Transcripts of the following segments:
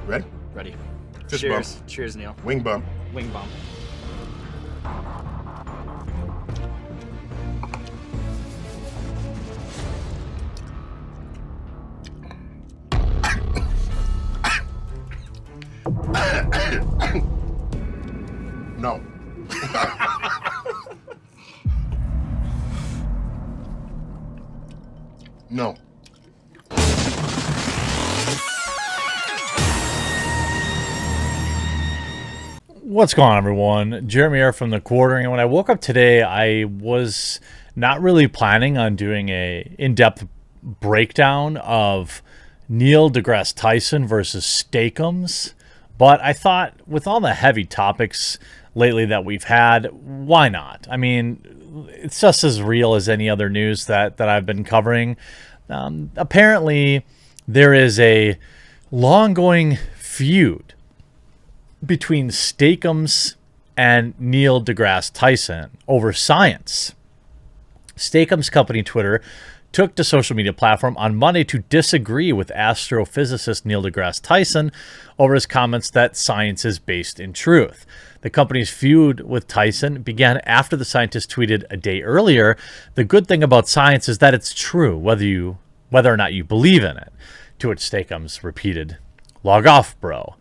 Ready? Ready. Fist Cheers. bump. Cheers, Neil. Wing bump. Wing bump. No. No. What's going on, everyone? Jeremy here from The Quartering. And when I woke up today, I was not really planning on doing a in-depth breakdown of Neil deGrasse Tyson versus Steak-umms. But I thought with all the heavy topics lately that we've had, why not? I mean, it's just as real as any other news that I've been covering. Apparently, there is a long-going feud between Steak-umms and Neil deGrasse Tyson over science. Steak-umms company Twitter took to social media platform on Monday to disagree with astrophysicist Neil deGrasse Tyson over his comments that science is based in truth. The company's feud with Tyson began after the scientist tweeted a day earlier, "The good thing about science is that it's true, whether or not you believe in it," to which Steak-umms repeated, "Log off, bro."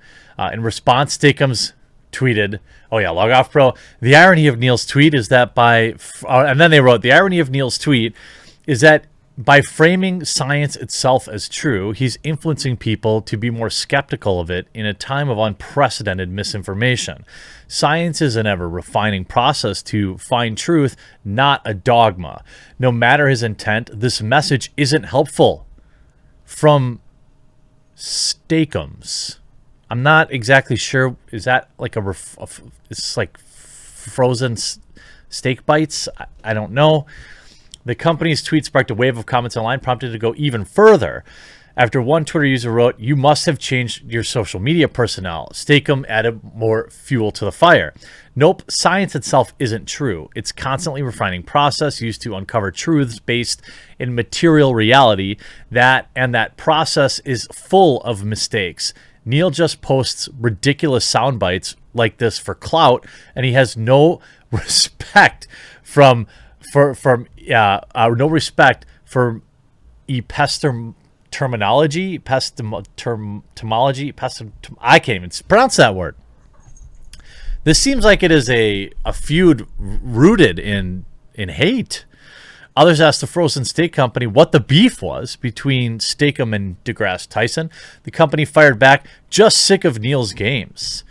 In response, Steak-umms tweeted, "Oh yeah, log off, bro. The irony of Neil's tweet is that and then they wrote, the irony of Neil's tweet is that by framing science itself as true, he's influencing people to be more skeptical of it in a time of unprecedented misinformation. Science is an ever-refining process to find truth, not a dogma. No matter his intent, this message isn't helpful." From Steak-umms. I'm not exactly sure. Is that like it's like frozen steak bites? I don't know. The company's tweet sparked a wave of comments online, prompted to go even further. After one Twitter user wrote, "You must have changed your social media personnel." Steak-umms added more fuel to the fire. "Nope, science itself isn't true. It's constantly refining process used to uncover truths based in material reality. That process is full of mistakes. Neil just posts ridiculous sound bites like this for clout, and he has no respect for terminology. I can't even pronounce that word. This seems like it is a feud rooted in hate." Others asked the frozen steak company what the beef was between Steak-umms and deGrasse Tyson. The company fired back, "Just sick of Neil's games."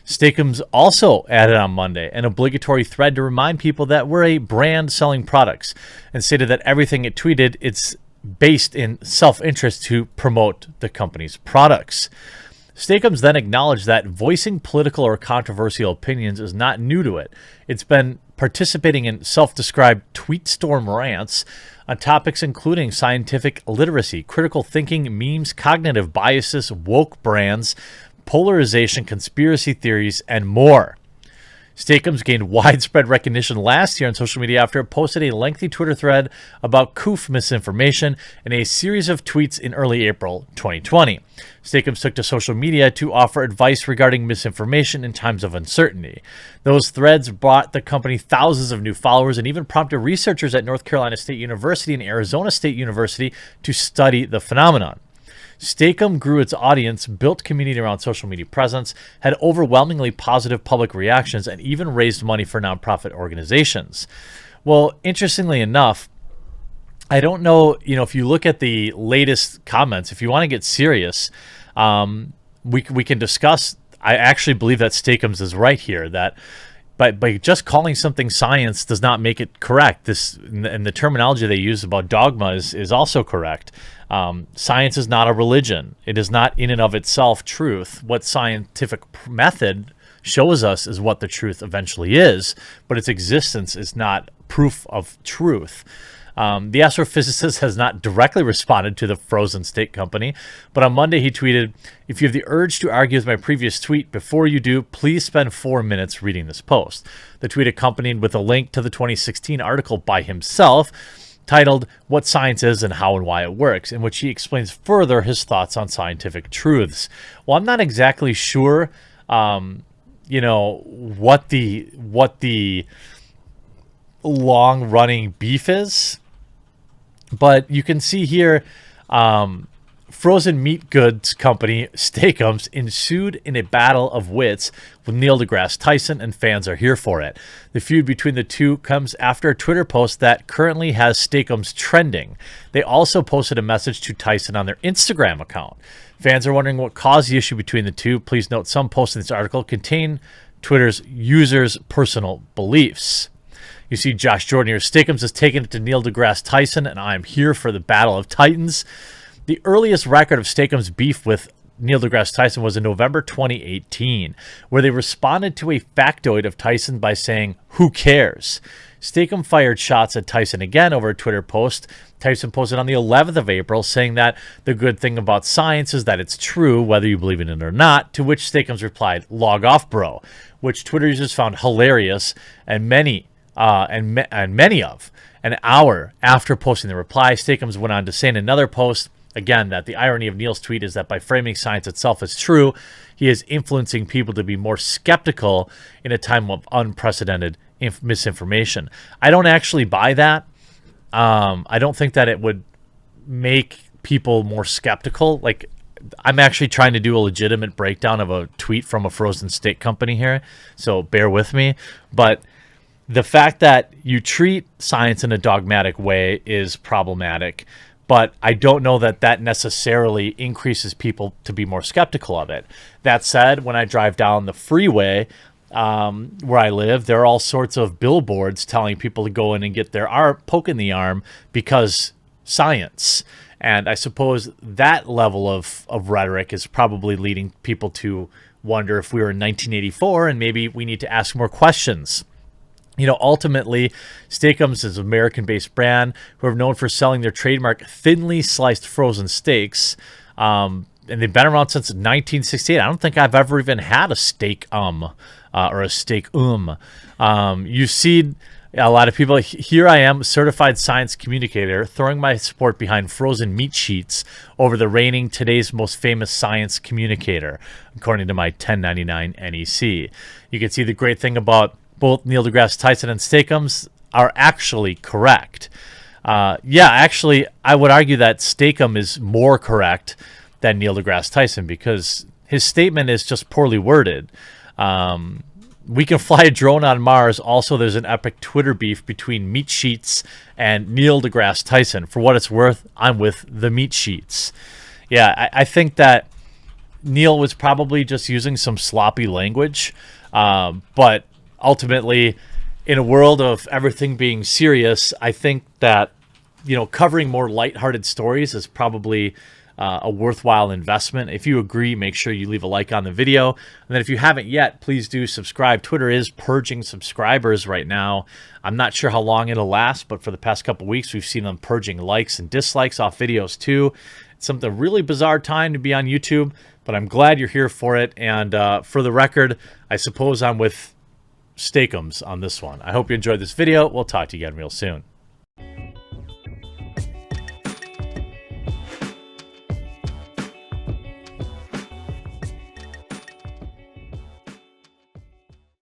Steak-umms also added on Monday an obligatory thread to remind people that we're a brand selling products, and stated that everything it tweeted, it's based in self-interest to promote the company's products. Steak-umms then acknowledged that voicing political or controversial opinions is not new to it. It's been participating in self-described tweet storm rants on topics including scientific literacy, critical thinking, memes, cognitive biases, woke brands, polarization, conspiracy theories, and more. Steak-umms gained widespread recognition last year on social media after it posted a lengthy Twitter thread about COOF misinformation and a series of tweets in early April 2020. Steak-umms took to social media to offer advice regarding misinformation in times of uncertainty. Those threads brought the company thousands of new followers and even prompted researchers at North Carolina State University and Arizona State University to study the phenomenon. Steak-umms grew its audience, built community around social media presence, had overwhelmingly positive public reactions, and even raised money for nonprofit organizations. Well, interestingly enough, I don't know, if you look at the latest comments, if you want to get serious, we can discuss. I actually believe that Steak-umms is right here, that by just calling something science does not make it correct. And the terminology they use about dogma is also correct. Science is not a religion. It is not in and of itself truth. What scientific method shows us is what the truth eventually is, but its existence is not proof of truth. The astrophysicist has not directly responded to the frozen steak company, but on Monday he tweeted, "If you have the urge to argue with my previous tweet, before you do, please spend 4 minutes reading this post." The tweet accompanied with a link to the 2016 article by himself titled What Science Is and How and Why It Works, in which he explains further his thoughts on scientific truths. Well, I'm not exactly sure, what the long-running beef is, but you can see here, frozen meat goods company Steak-umms ensued in a battle of wits with Neil deGrasse Tyson, and fans are here for it. The feud between the two comes after a Twitter post that currently has Steak-umms trending. They also posted a message to Tyson on their Instagram account. Fans are wondering what caused the issue between the two. Please note some posts in this article contain Twitter's users' personal beliefs. You see Josh Jordan here. Steak-umms has taken it to Neil deGrasse Tyson, and I'm here for the Battle of Titans. The earliest record of Steak-umms' beef with Neil deGrasse Tyson was in November 2018, where they responded to a factoid of Tyson by saying, "Who cares?" Steak-umms fired shots at Tyson again over a Twitter post. Tyson posted on the 11th of April saying that the good thing about science is that it's true, whether you believe in it or not, to which Steak-umms replied, "Log off, bro," which Twitter users found hilarious, and many of. An hour after posting the reply, Steak-umms went on to say in another post, again, that the irony of Neil's tweet is that by framing science itself as true, he is influencing people to be more skeptical in a time of unprecedented misinformation. I don't actually buy that. I don't think that it would make people more skeptical. Like, I'm actually trying to do a legitimate breakdown of a tweet from a frozen steak company here, so bear with me. But the fact that you treat science in a dogmatic way is problematic. But I don't know that that necessarily increases people to be more skeptical of it. That said, when I drive down the freeway where I live, there are all sorts of billboards telling people to go in and get their poke in the arm because science. And I suppose that level of rhetoric is probably leading people to wonder if we were in 1984 and maybe we need to ask more questions. Ultimately, Steak-umms is an American-based brand who are known for selling their trademark thinly sliced frozen steaks. And they've been around since 1968. I don't think I've ever even had a steak-um or a steak-um. You see a lot of people. Here I am, certified science communicator, throwing my support behind frozen meat sheets over the reigning today's most famous science communicator, according to my 1099 NEC. You can see the great thing about both Neil deGrasse Tyson and Steak-umms are actually correct. Actually, I would argue that Steak-umms is more correct than Neil deGrasse Tyson because his statement is just poorly worded. We can fly a drone on Mars. Also, there's an epic Twitter beef between meat sheets and Neil deGrasse Tyson. For what it's worth, I'm with the meat sheets. Yeah, I think that Neil was probably just using some sloppy language, but ultimately, in a world of everything being serious, I think that covering more lighthearted stories is probably a worthwhile investment. If you agree, make sure you leave a like on the video. And then if you haven't yet, please do subscribe. Twitter is purging subscribers right now. I'm not sure how long it'll last, but for the past couple weeks, we've seen them purging likes and dislikes off videos too. It's something really bizarre time to be on YouTube, but I'm glad you're here for it. And for the record, I suppose I'm with Steak-umms on this one. I hope you enjoyed this video. We'll talk to you again real soon.